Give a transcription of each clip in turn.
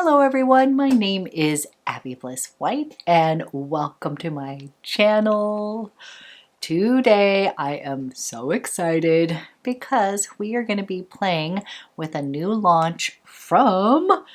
Hello everyone, my name is Abby Bliss White and welcome to my channel. Today I am so excited because we are going to be playing with a new launch from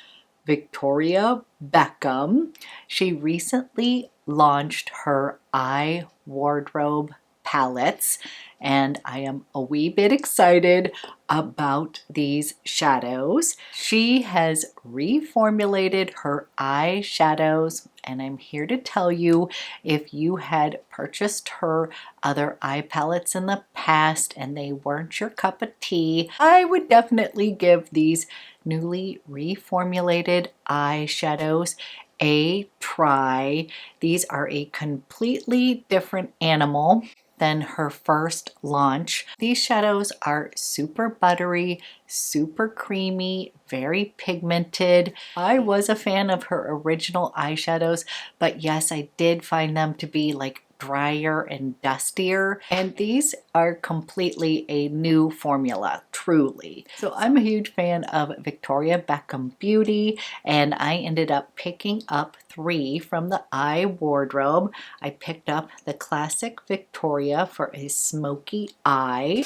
Victoria Beckham. She recently launched her eye wardrobe palettes and I am a wee bit excited about these shadows. She has reformulated her eyeshadows and I'm here to tell you, if you had purchased her other eye palettes in the past and they weren't your cup of tea, I would definitely give these newly reformulated eyeshadows a try. These are a completely different animal than her first launch. These shadows are super buttery, super creamy, very pigmented. I was a fan of her original eyeshadows, but yes, I did find them to be like drier and dustier, and these are completely a new formula, truly. So I'm a huge fan of Victoria Beckham Beauty, and I ended up picking up 3 from the eye wardrobe. I picked up the classic Victoria for a smoky eye.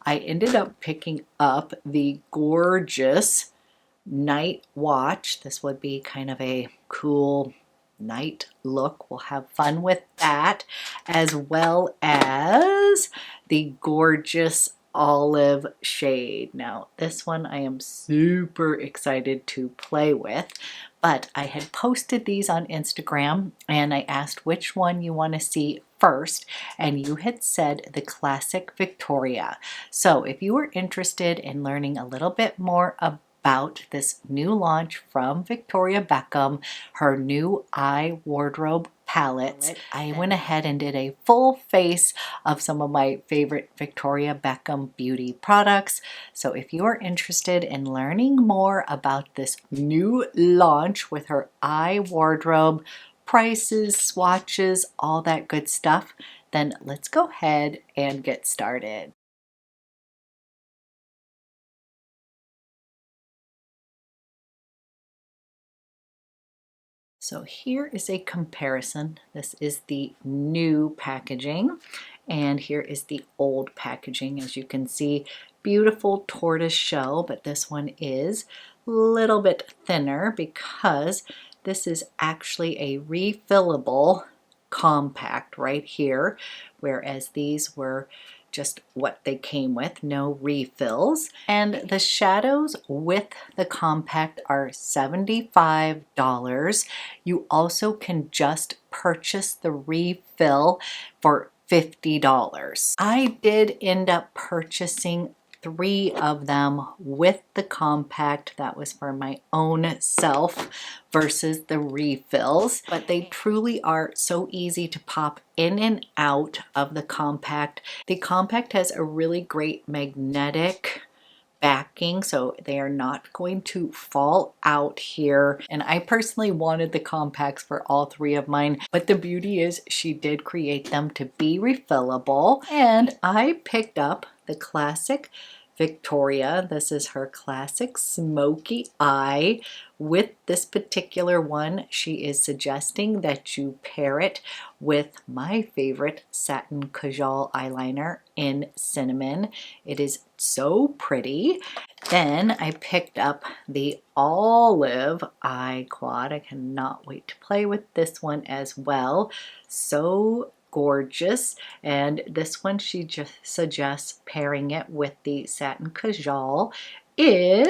I ended up picking up the gorgeous night watch. This would be kind of a cool night look. We'll have fun with that, as well as the gorgeous olive shade. Now this one I am super excited to play with, but I had posted these on Instagram and I asked which one you want to see first, and you had said the classic Victoria. So if you are interested in learning a little bit more about this new launch from Victoria Beckham, her new eye wardrobe palettes, I went ahead and did a full face of some of my favorite Victoria Beckham beauty products. So if you are interested in learning more about this new launch with her eye wardrobe, prices, swatches, all that good stuff, then let's go ahead and get started. So here is a comparison. This is the new packaging and here is the old packaging. As you can see, beautiful tortoise shell, but this one is a little bit thinner because this is actually a refillable compact right here, whereas these were just what they came with, no refills. And the shadows with the compact are $75. You also can just purchase the refill for $50. I did end up purchasing 3 of them with the compact. That was for my own self versus the refills, but they truly are so easy to pop in and out of the compact. The compact has a really great magnetic backing, so they are not going to fall out here. And I personally wanted the compacts for all 3 of mine, but the beauty is she did create them to be refillable. And I picked up the classic Victoria. This is her classic smoky eye. With this particular one, she is suggesting that you pair it with my favorite Satin Kajal eyeliner in cinnamon. It is so pretty. Then I picked up the olive eye quad. I cannot wait to play with this one as well. So gorgeous. And this one she just suggests pairing it with the Satin Kajal in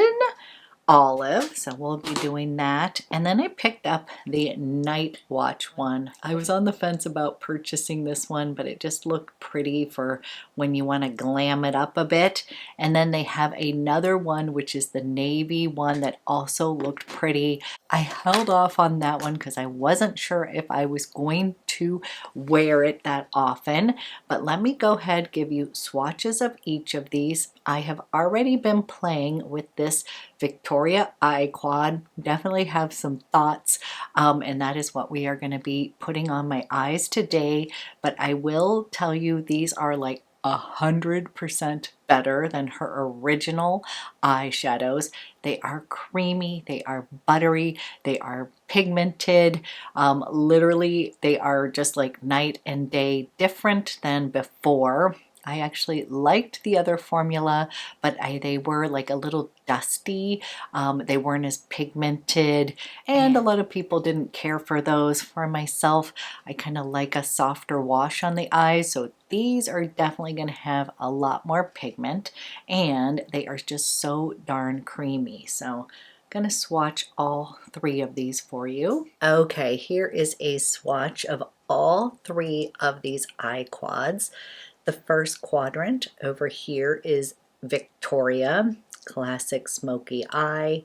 olive, so we'll be doing that. And then I picked up the night watch one. I was on the fence about purchasing this one, but it just looked pretty for when you want to glam it up a bit. And then they have another one, which is the navy one, that also looked pretty. I held off on that one because I wasn't sure if I was going to wear it that often, but let me go ahead, give you swatches of each of these. I have already been playing with this Victoria eye quad. Definitely have some thoughts, and that is what we are going to be putting on my eyes today. But I will tell you, these are like 100% better than her original eyeshadows. They are creamy, they are buttery, they are pigmented. Literally, they are just like night and day different than before. I actually liked the other formula, but they were like a little dusty. They weren't as pigmented, and a lot of people didn't care for those. For myself, I kind of like a softer wash on the eyes, so these are definitely going to have a lot more pigment, and they are just so darn creamy. So I'm going to swatch all three of these for you. Okay, here is a swatch of all three of these eye quads. The first quadrant over here is Victoria, classic smoky eye.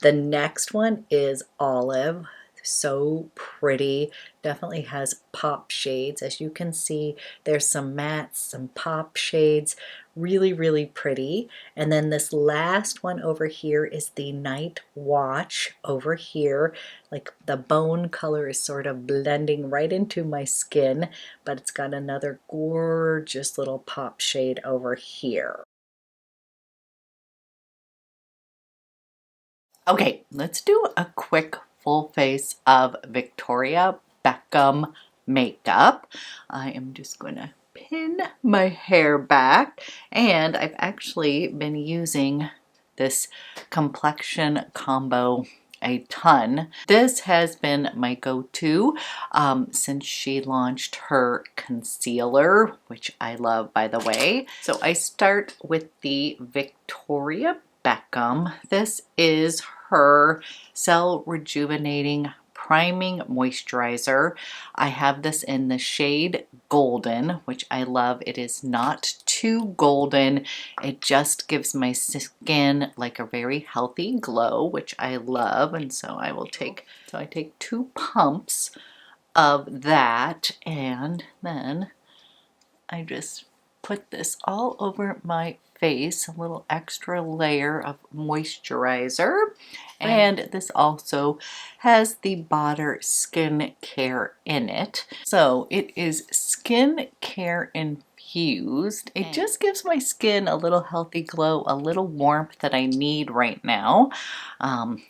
The next one is Olive, so pretty, definitely has pop shades. As you can see, there's some mattes, some pop shades, really, really pretty. And then this last one over here is the Night Watch over here. Like the bone color is sort of blending right into my skin, but it's got another gorgeous little pop shade over here. Okay, let's do a quick full face of Victoria Beckham makeup. I am just going to pin my hair back, and I've actually been using this complexion combo a ton. This has been my go-to since she launched her concealer, which I love, by the way. So I start with the Victoria Beckham. This is her Cell Rejuvenating Priming Moisturizer. I have this in the shade Golden, which I love. It is not too golden. It just gives my skin like a very healthy glow, which I love. And so I take 2 pumps of that, and then I just put this all over my face, a little extra layer of moisturizer. And this also has the Botter Skin Care in it. So it is skin care infused. It just gives my skin a little healthy glow, a little warmth that I need right now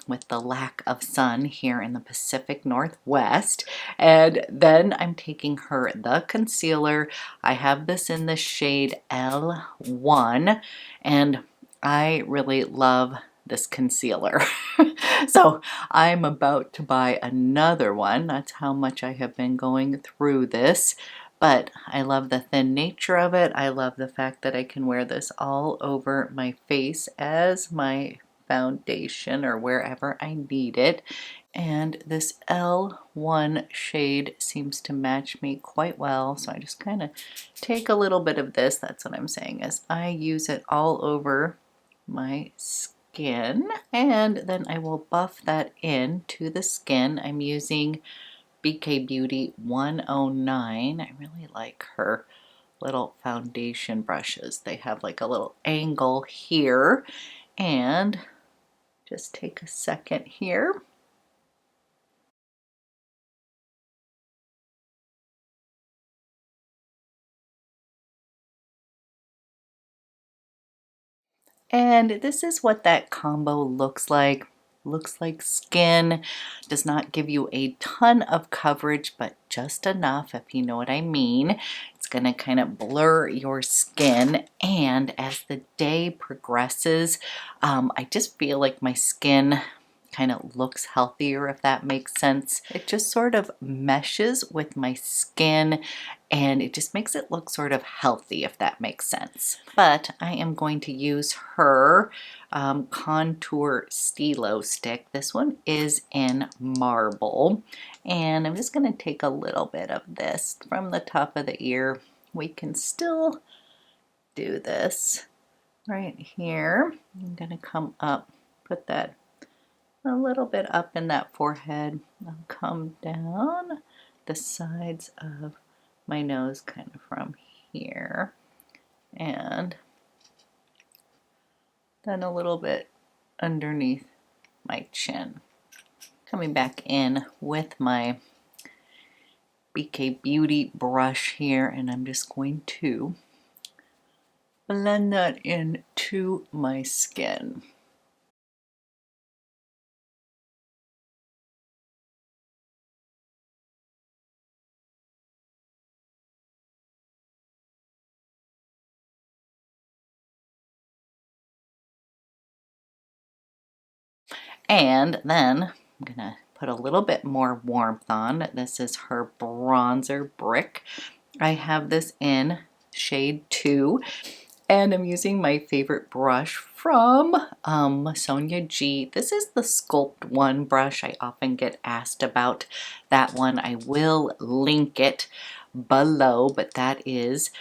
with the lack of sun here in the Pacific Northwest. And then I'm taking the concealer. I have this in the shade L1, and I really love this concealer. So I'm about to buy another one. That's how much I have been going through this. But I love the thin nature of it. I love the fact that I can wear this all over my face as my foundation or wherever I need it. And this L1 shade seems to match me quite well. So I just kind of take a little bit of this. That's what I'm saying, is I use it all over my skin, and then I will buff that into the skin. I'm using BK Beauty 109. I really like her little foundation brushes. They have like a little angle here, and just take a second here. And this is what that combo looks like. Looks like skin. Does not give you a ton of coverage, but just enough, if you know what I mean. It's going to kind of blur your skin. And as the day progresses, I just feel like my skin kind of looks healthier, if that makes sense. It just sort of meshes with my skin, and it just makes it look sort of healthy, if that makes sense. But I am going to use her contour Stilo stick. This one is in Marble, and I'm just going to take a little bit of this from the top of the ear. We can still do this right here. I'm going to come up, put that a little bit up in that forehead. I'll come down the sides of my nose, kind of from here, and then a little bit underneath my chin. Coming back in with my BK Beauty brush here, and I'm just going to blend that into my skin. And then I'm gonna put a little bit more warmth on. This is her bronzer brick. I have this in shade 2, and I'm using my favorite brush from Sonia G. This is the Sculpt One brush. I often get asked about that one. I will link it below, but that is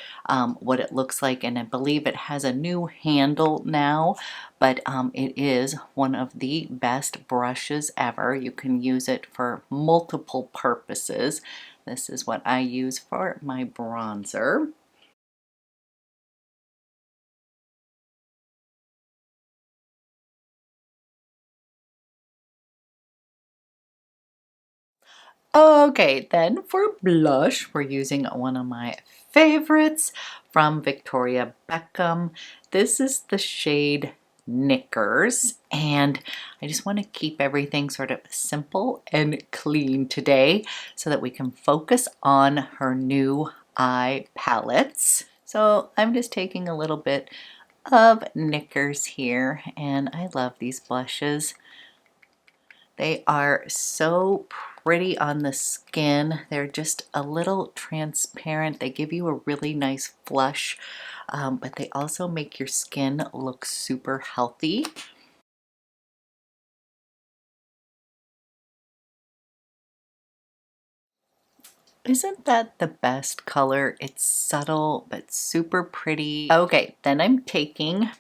what it looks like, and I believe it has a new handle now, but it is one of the best brushes ever. You can use it for multiple purposes. This is what I use for my bronzer. Okay, then for blush, we're using one of my favorites from Victoria Beckham. This is the shade Knickers, and I just want to keep everything sort of simple and clean today so that we can focus on her new eye palettes. So I'm just taking a little bit of Knickers here, and I love these blushes. They are so pretty on the skin. They're just a little transparent. They give you a really nice flush, but they also make your skin look super healthy. Isn't that the best color? It's subtle but super pretty. Okay, then I'm taking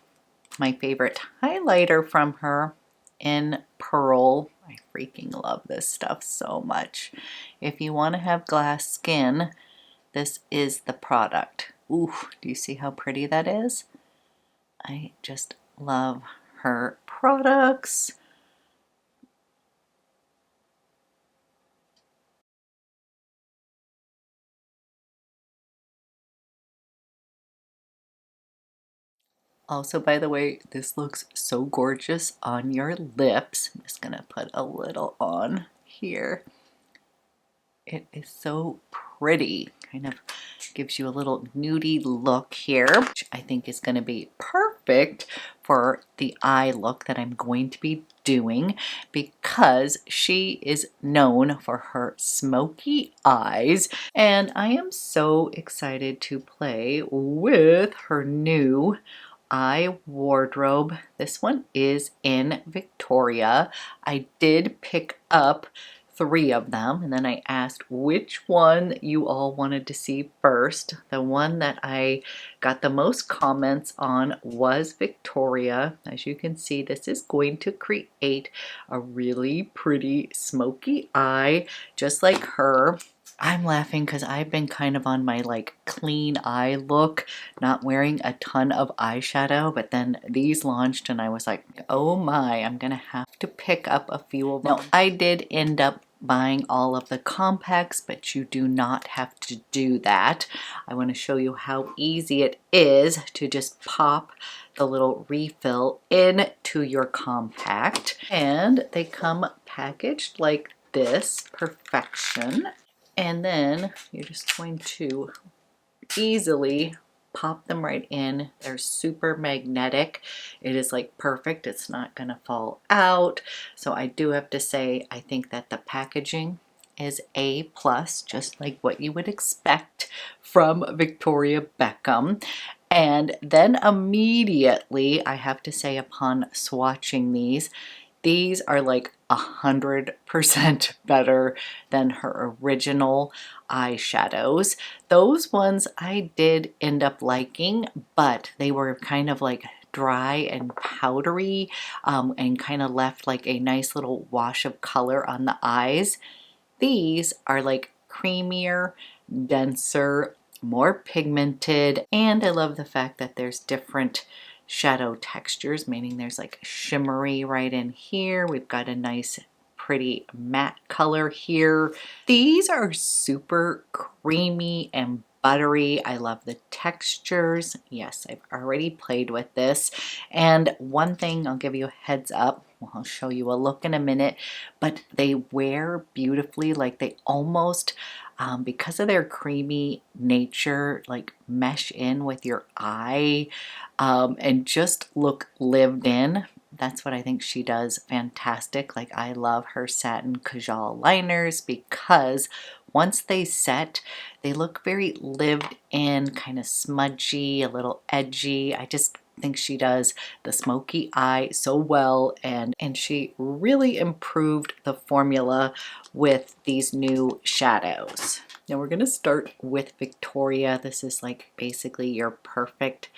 my favorite highlighter from her in Pearl. I freaking love this stuff so much. If you want to have glass skin, this is the product. Ooh, do you see how pretty that is? I just love her products. Also, by the way, this looks so gorgeous on your lips. I'm just gonna put a little on here. It is so pretty. Kind of gives you a little nudie look here, which I think is going to be perfect for the eye look that I'm going to be doing, because she is known for her smoky eyes, and I am so excited to play with her new eye wardrobe. This one is in Victoria. I did pick up 3 of them, and then I asked which one you all wanted to see first. The one that I got the most comments on was Victoria. As you can see, this is going to create a really pretty smoky eye, just like her. I'm laughing because I've been kind of on my like clean eye look, not wearing a ton of eyeshadow, but then these launched and I was like, oh my, I'm gonna have to pick up a few of them. No, I did end up buying all of the compacts, but you do not have to do that. I want to show you how easy it is to just pop the little refill into your compact, and they come packaged like this, perfection. And then you're just going to easily pop them right in. They're super magnetic. It is like perfect. It's not gonna fall out. So I do have to say, I think that the packaging is A plus, just like what you would expect from Victoria Beckham. And then immediately, I have to say, upon swatching these are like 100% better than her original eyeshadows. Those ones I did end up liking, but they were kind of like dry and powdery, and kind of left like a nice little wash of color on the eyes. These are like creamier, denser, more pigmented, and I love the fact that there's different shadow textures, meaning there's like shimmery right in here. We've got a nice pretty matte color here. These are super creamy and buttery. I love the textures. Yes, I've already played with this. And one thing, I'll give you a heads up. Well, I'll show you a look in a minute, but they wear beautifully. Like they almost, because of their creamy nature, like mesh in with your eye and just look lived in. That's what I think she does fantastic. Like I love her Satin Kajal liners because once they set, they look very lived in, kind of smudgy, a little edgy. I just think she does the smoky eye so well, and she really improved the formula with these new shadows. Now we're going to start with Victoria. This is like basically your perfect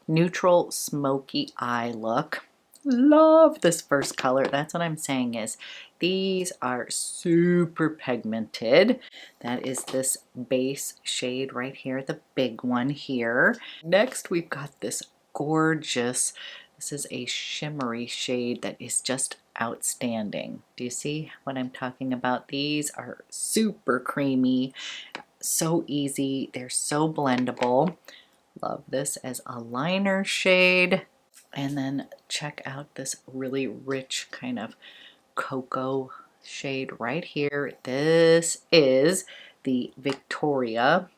neutral smoky eye look. Love this first color. That's what I'm saying is these are super pigmented. That is this base shade right here, the big one here. Next we've got this gorgeous, this is a shimmery shade that is just outstanding. Do you see what I'm talking about? These are super creamy, so easy, they're so blendable. Love this as a liner shade. And then check out this really rich kind of cocoa shade right here. This is the Victoria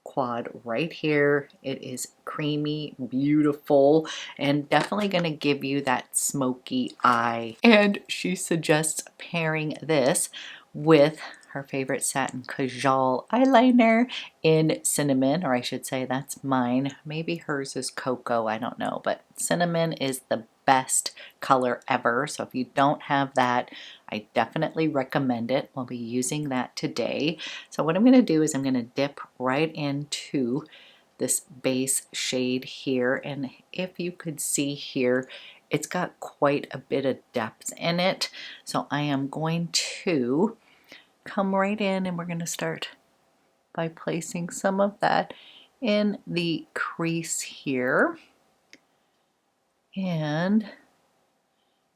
quad right here. It is creamy, beautiful, and definitely going to give you that smoky eye. And she suggests pairing this with her favorite Satin Kajal eyeliner in cinnamon, or I should say that's mine. Maybe hers is cocoa, I don't know, but cinnamon is the best color ever. So if you don't have that, I definitely recommend it. We'll be using that today. So what I'm going to do is I'm going to dip right into this base shade here, and if you could see here, it's got quite a bit of depth in it. So I am going to come right in, and we're going to start by placing some of that in the crease here, and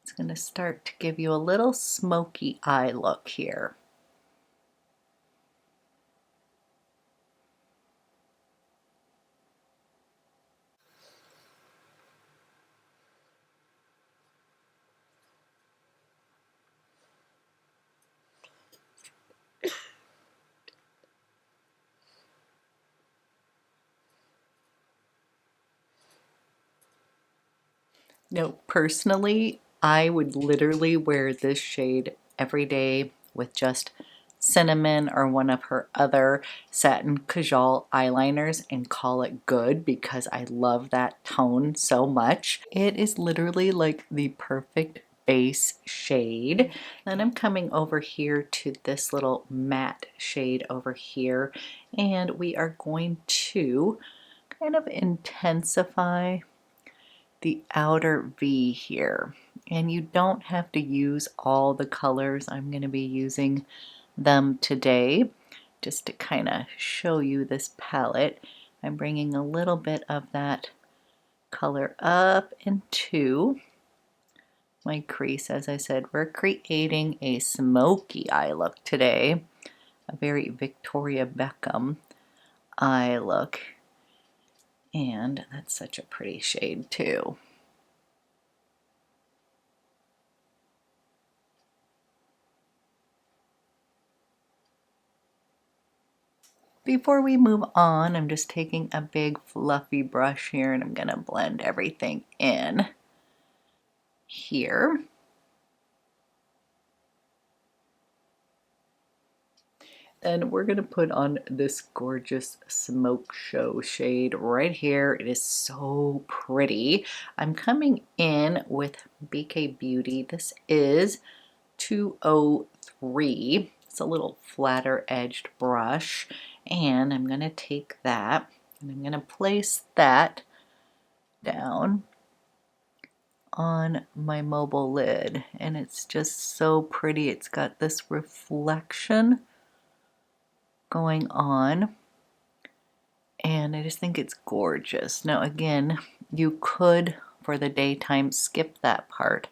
it's going to start to give you a little smoky eye look here. No, personally, I would literally wear this shade every day with just cinnamon or one of her other Satin Kajal eyeliners and call it good because I love that tone so much. It is literally like the perfect base shade. Then I'm coming over here to this little matte shade over here, and we are going to kind of intensify the outer V here. And you don't have to use all the colors. I'm going to be using them today just to kind of show you this palette. I'm bringing a little bit of that color up into my crease. As I said, we're creating a smoky eye look today, a very Victoria Beckham eye look. And that's such a pretty shade too. Before we move on, I'm just taking a big fluffy brush here and I'm going to blend everything in here. And we're going to put on this gorgeous Smoke Show shade right here. It is so pretty. I'm coming in with BK Beauty. This is 203. It's a little flatter edged brush. And I'm going to take that and I'm going to place that down on my mobile lid. And it's just so pretty. It's got this reflection going on, and I just think it's gorgeous. Now again, you could for the daytime skip that part,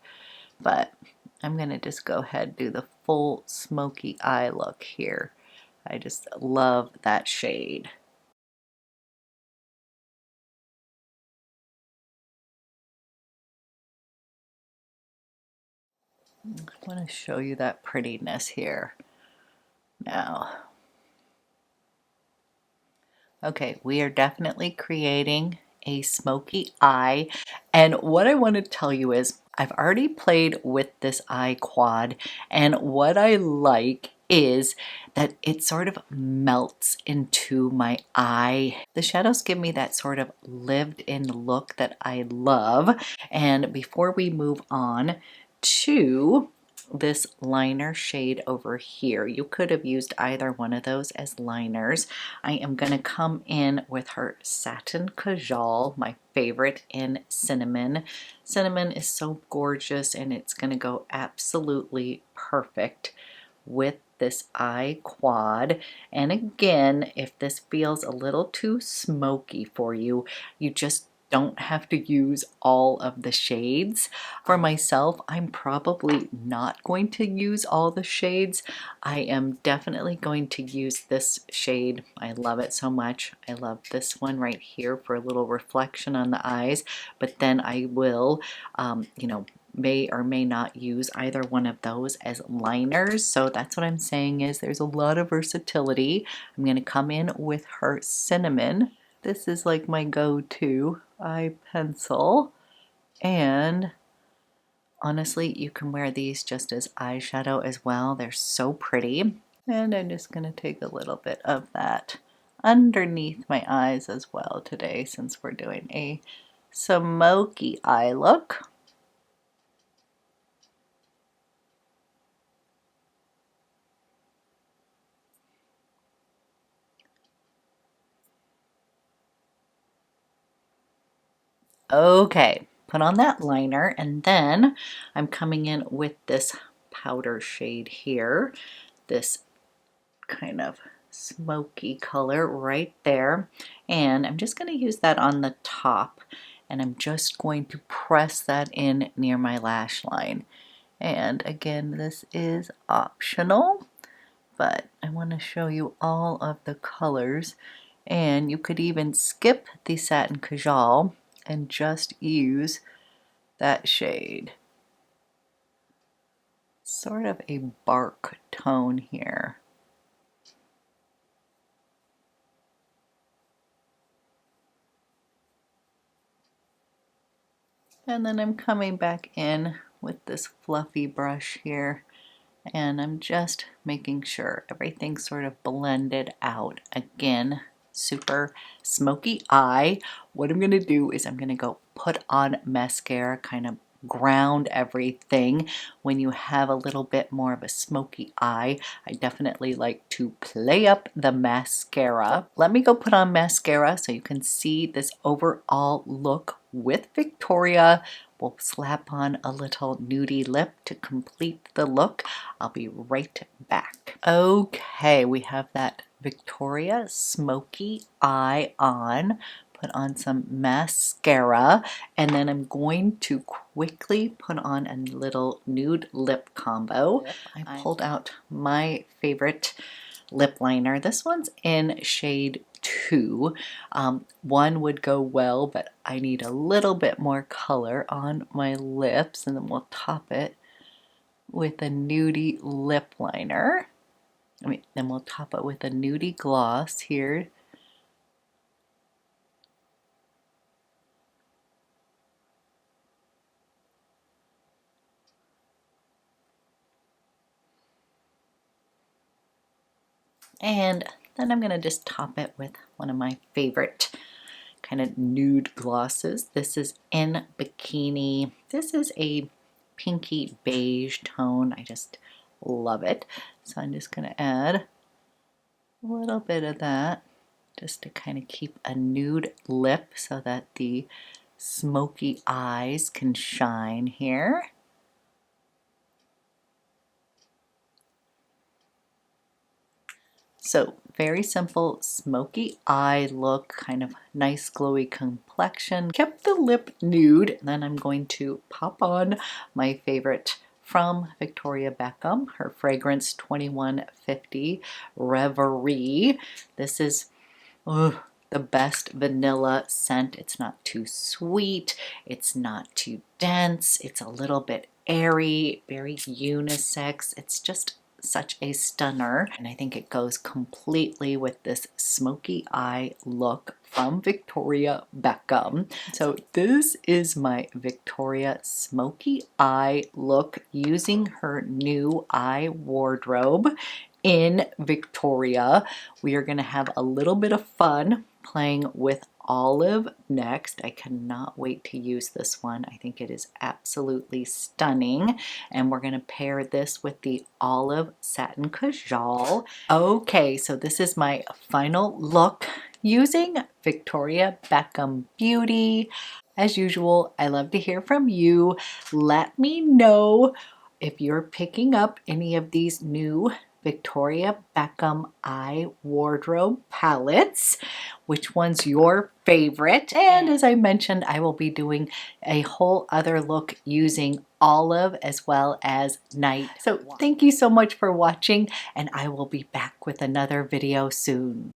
but I'm gonna just go ahead and do the full smoky eye look here. I just love that shade. I want to show you that prettiness here now. Okay, we are definitely creating a smoky eye. And what I want to tell you is I've already played with this eye quad, and what I like is that it sort of melts into my eye. The shadows give me that sort of lived-in look that I love. And before we move on to this liner shade over here, you could have used either one of those as liners. I am going to come in with her Satin Kajal, my favorite in Cinnamon. Cinnamon is so gorgeous, and it's going to go absolutely perfect with this eye quad. And again, if this feels a little too smoky for you, you just don't have to use all of the shades. For myself, I'm probably not going to use all the shades. I am definitely going to use this shade. I love it so much. I love this one right here for a little reflection on the eyes, but then I will, you know, may or may not use either one of those as liners. So that's what I'm saying, is there's a lot of versatility. I'm going to come in with her Cinnamon. This is like my go-to eye pencil, and honestly, you can wear these just as eyeshadow as well. They're so pretty. And I'm just going to take a little bit of that underneath my eyes as well today, since we're doing a smoky eye look. Okay, put on that liner, and then I'm coming in with this powder shade here, this kind of smoky color right there, and I'm just going to use that on the top, and I'm just going to press that in near my lash line. And again, this is optional, but I want to show you all of the colors, and you could even skip the Satin Kajal and just use that shade. Sort of a bark tone here. And then I'm coming back in with this fluffy brush here, and I'm just making sure everything's sort of blended out. Again, super smoky eye. What I'm going to do is I'm going to go put on mascara, kind of ground everything. When you have a little bit more of a smoky eye, I definitely like to play up the mascara. Let me go put on mascara so you can see this overall look with Victoria. We'll slap on a little nudie lip to complete the look. I'll be right back. Okay, we have that Victoria smoky eye on. Put on some mascara, and then I'm going to quickly put on a little nude lip combo. I pulled out my favorite lip liner. This one's in shade 2. One would go well, but I need a little bit more color on my lips, and then we'll top it with a nudie lip liner. Then we'll top it with a nudie gloss here. And then I'm going to just top it with one of my favorite kind of nude glosses. This is in Bikini. This is a pinky beige tone. I just love it. So I'm just going to add a little bit of that just to kind of keep a nude lip so that the smoky eyes can shine here. So very simple smoky eye look, kind of nice glowy complexion. Kept the lip nude. Then I'm going to pop on my favorite from Victoria Beckham, her fragrance 2150 Reverie. This is the best vanilla scent. It's not too sweet, it's not too dense, it's a little bit airy, very unisex. It's just such a stunner, and I think it goes completely with this smoky eye look from Victoria Beckham. So this is my Victoria smoky eye look using her new eye wardrobe in Victoria. We are going to have a little bit of fun playing with olive next. I cannot wait to use this one. I think it is absolutely stunning, and we're going to pair this with the olive satin Kajal. Okay, so this is my final look using Victoria Beckham Beauty. As usual, I love to hear from you. Let me know if you're picking up any of these new Victoria Beckham Eye Wardrobe palettes. Which one's your favorite? And as I mentioned, I will be doing a whole other look using olive as well as night. So thank you so much for watching, and I will be back with another video soon.